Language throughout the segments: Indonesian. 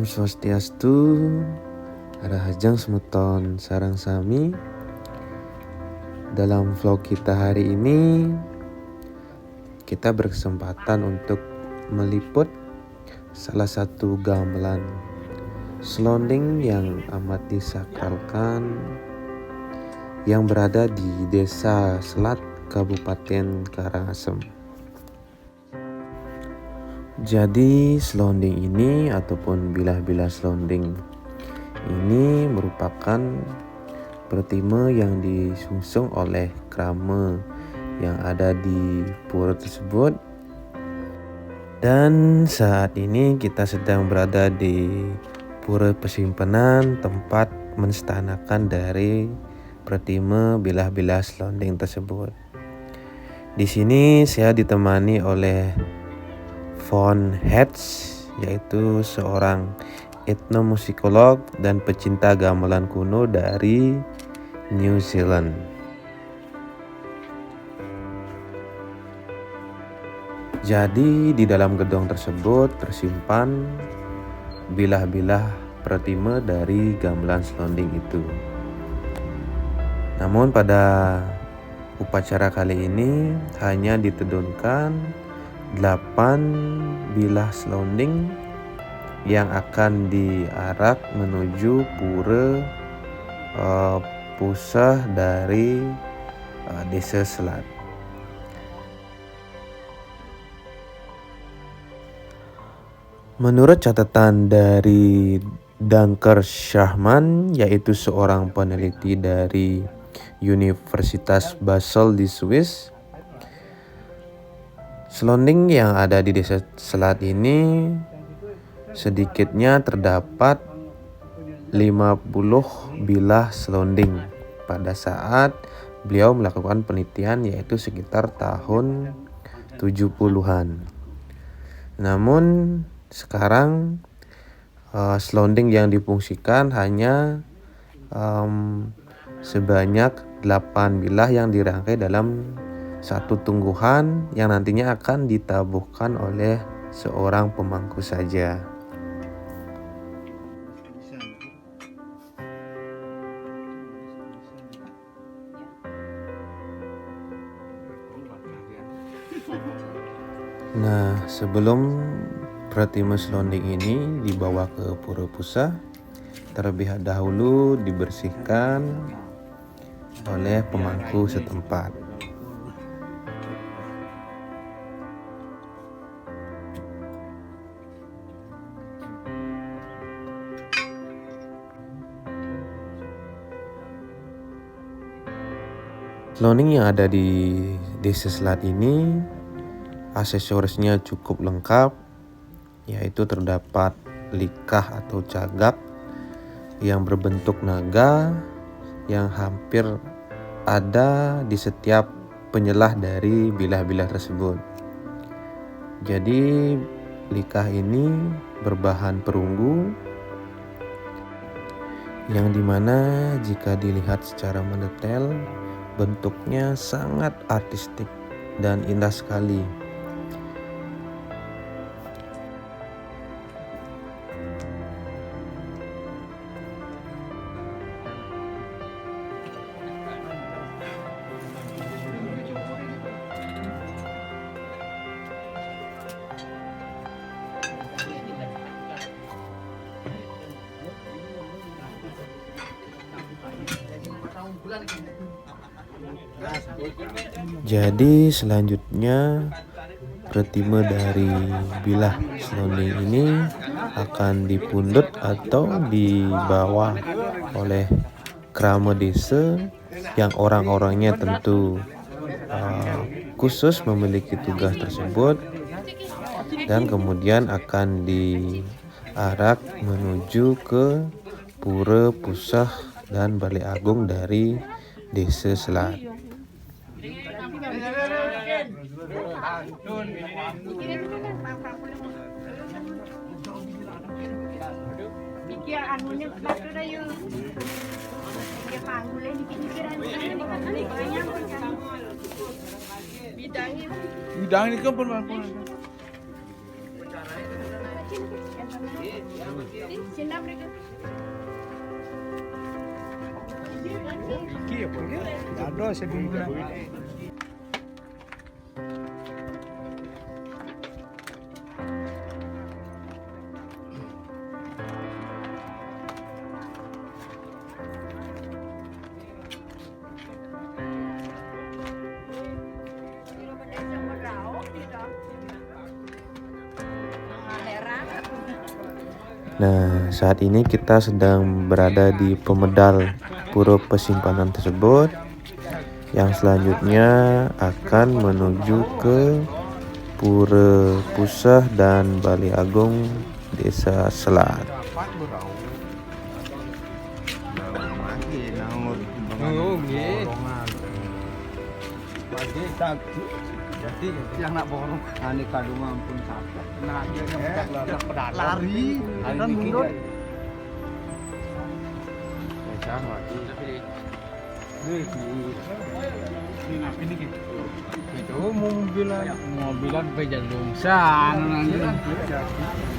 Swastiastu, Arahajang Semeton Sarang Sami. Dalam vlog kita hari ini, kita berkesempatan untuk meliput salah satu gamelan selonding yang amat disakralkan yang berada di Desa Selat, Kabupaten Karangasem. Jadi selonding ini ataupun bilah-bilah selonding ini merupakan pertima yang disungsung oleh krama yang ada di pura tersebut. Dan saat ini kita sedang berada di pura persimpenan tempat menstanakan dari pertima bilah-bilah selonding tersebut. Di sini saya ditemani oleh Von Hetz, yaitu seorang etnomusikolog dan pecinta gamelan kuno dari New Zealand. Jadi di dalam gedung tersebut tersimpan bilah-bilah pertima dari gamelan selonding itu. Namun pada upacara kali ini hanya ditedunkan 8 bilah selonding yang akan diarak menuju pura pusah dari Desa Selat. Menurut catatan dari Dunker Schachmann, yaitu seorang peneliti dari Universitas Basel di Swiss, selonding yang ada di Desa Selat ini sedikitnya terdapat 50 bilah selonding pada saat beliau melakukan penelitian, yaitu sekitar tahun 70-an. Namun sekarang selonding yang difungsikan hanya sebanyak 8 bilah yang dirangkai dalam satu tungguhan yang nantinya akan ditabuhkan oleh seorang pemangku saja. Nah, sebelum pratima selonding ini dibawa ke pura pusah, terlebih dahulu dibersihkan oleh pemangku setempat. Selonding yang ada di Desa Selat ini aksesorisnya cukup lengkap, yaitu terdapat likah atau cagak yang berbentuk naga yang hampir ada di setiap penyelah dari bilah-bilah tersebut. Jadi likah ini berbahan perunggu yang dimana jika dilihat secara mendetail bentuknya sangat artistik dan indah sekali. Jadi selanjutnya pertima dari bilah selonding ini akan dipundut atau dibawa oleh krama desa yang orang-orangnya tentu khusus memiliki tugas tersebut, dan kemudian akan diarak menuju ke pura pusah dan balai agung dari Desa Selat. Bidang ini kan pun Ada sebelumnya. Nah, saat ini kita sedang berada di pemedal pura Pesimpanan tersebut, yang selanjutnya akan menuju ke Pura Pusah dan Balai Agung Desa Selat. Jadi yang nak borong ani kadung ampun sampai. Nah, dia lari dan mundur. Itu mobilan pejan lungsan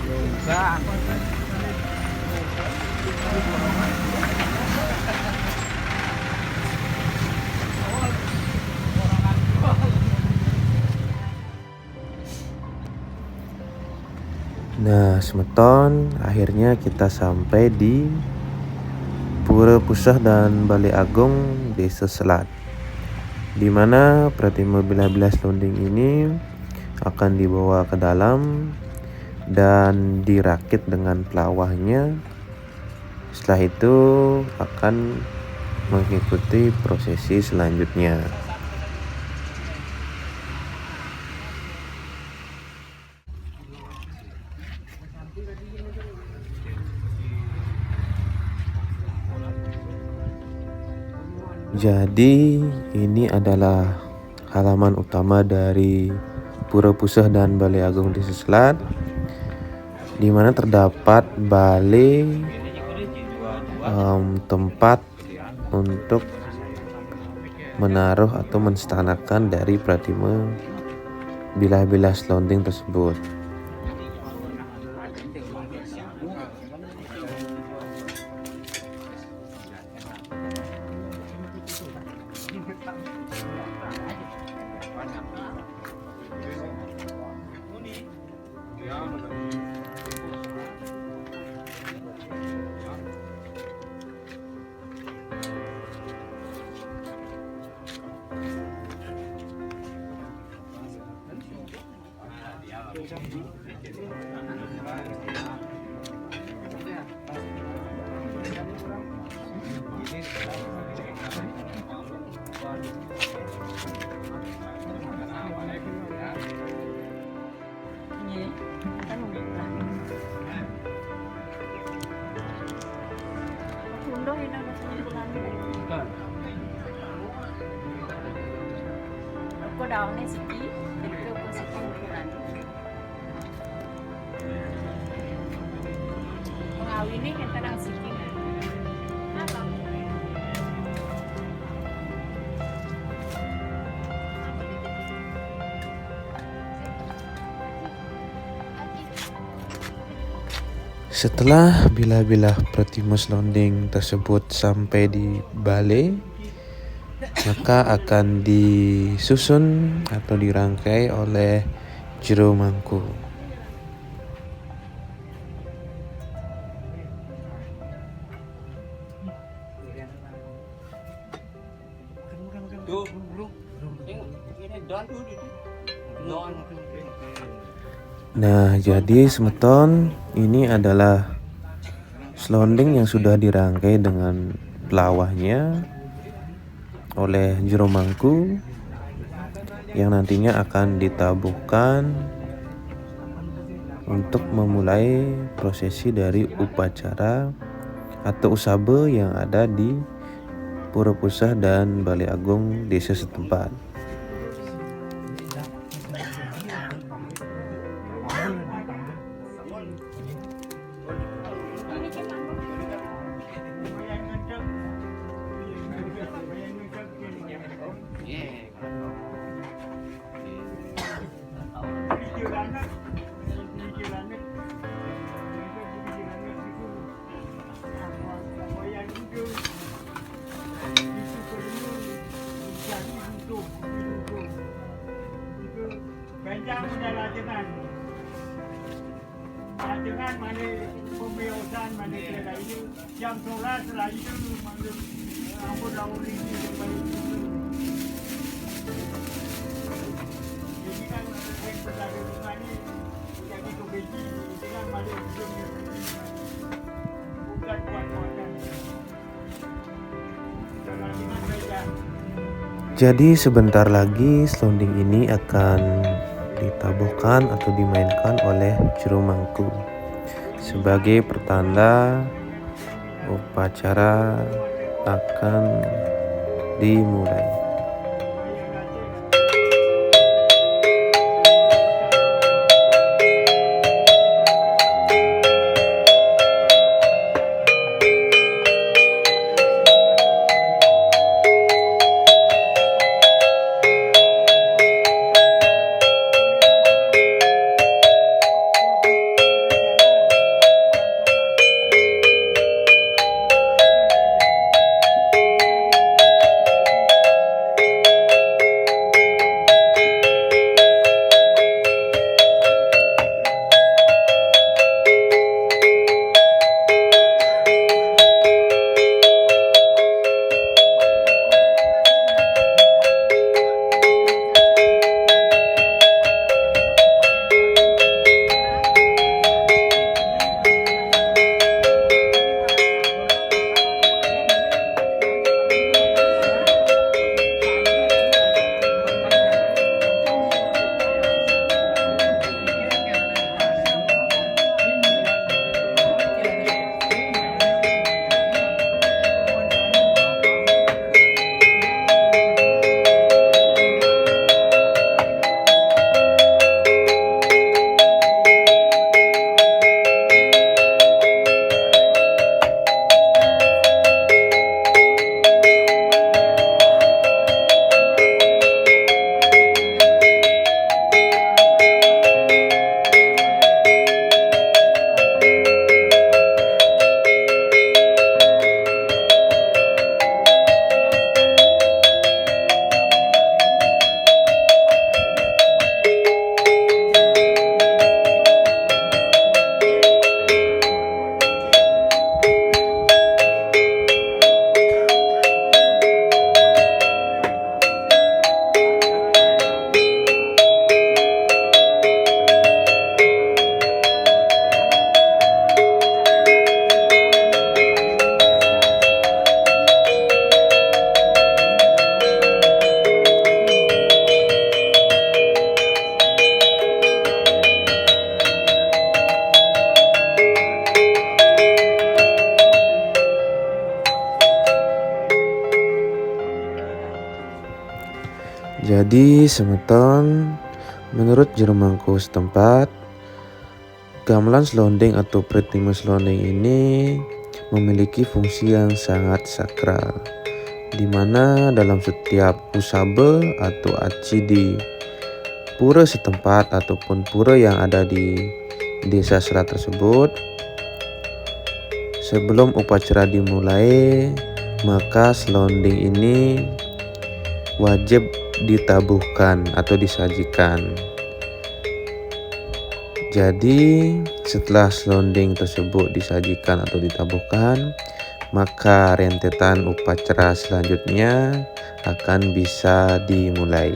lungsan. Nah, semeton, akhirnya kita sampai di Pura Pusah dan Balai Agung Desa Selat, di mana Pratima Bila-Bila Selonding ini akan dibawa ke dalam dan dirakit dengan pelawahnya. Setelah itu akan mengikuti prosesi selanjutnya. Jadi ini adalah halaman utama dari Pura Pusah dan Balai Agung Desa Selat, di mana terdapat balai tempat untuk menaruh atau menstanakan dari Pratima Bila-Bila Selonding tersebut. Ko daunnya siki, jadi ke siki ukuran. Mengawini yang tenang siki. Apa? Setelah bila-bila Pratima Selonding tersebut sampai di balai, maka akan disusun atau dirangkai oleh jero mangku. Nah, jadi semeton ini adalah selonding yang sudah dirangkai dengan pelawahnya oleh jero mangku, yang nantinya akan ditabuhkan untuk memulai prosesi dari upacara atau usabe yang ada di Pura Pusah dan Balai Agung desa setempat. ada lajengan. Lajengan mana pembiasan mana kira ini jam sholat setelah itu mana ampun lawan ini baik. Jadi kan yang berada di mana jadi kebiji dengan mana belum bukan kuat-kuatan. Lajengan saja. Jadi sebentar lagi selonding ini akan ditabuhkan atau dimainkan oleh juru mangku sebagai pertanda upacara akan dimulai. Jadi semeton, menurut juru mangku setempat, gamelan selonding atau pretimun selonding ini memiliki fungsi yang sangat sakral, di mana dalam setiap usabe atau aci di pura setempat ataupun pura yang ada di desa selat tersebut, sebelum upacara dimulai, maka selonding ini wajib ditabuhkan atau disajikan. Jadi setelah selonding tersebut disajikan atau ditabuhkan, maka rentetan upacara selanjutnya akan bisa dimulai.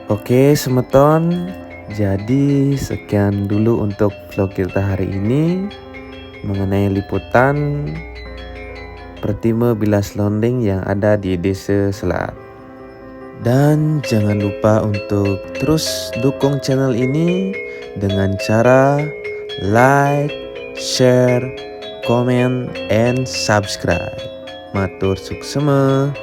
Oke semeton, jadi sekian dulu untuk vlog kita hari ini mengenai liputan Pertime Bilas Londeng yang ada di Desa Selat. Dan jangan lupa untuk terus dukung channel ini dengan cara like, share, comment, and subscribe. Matur suksema.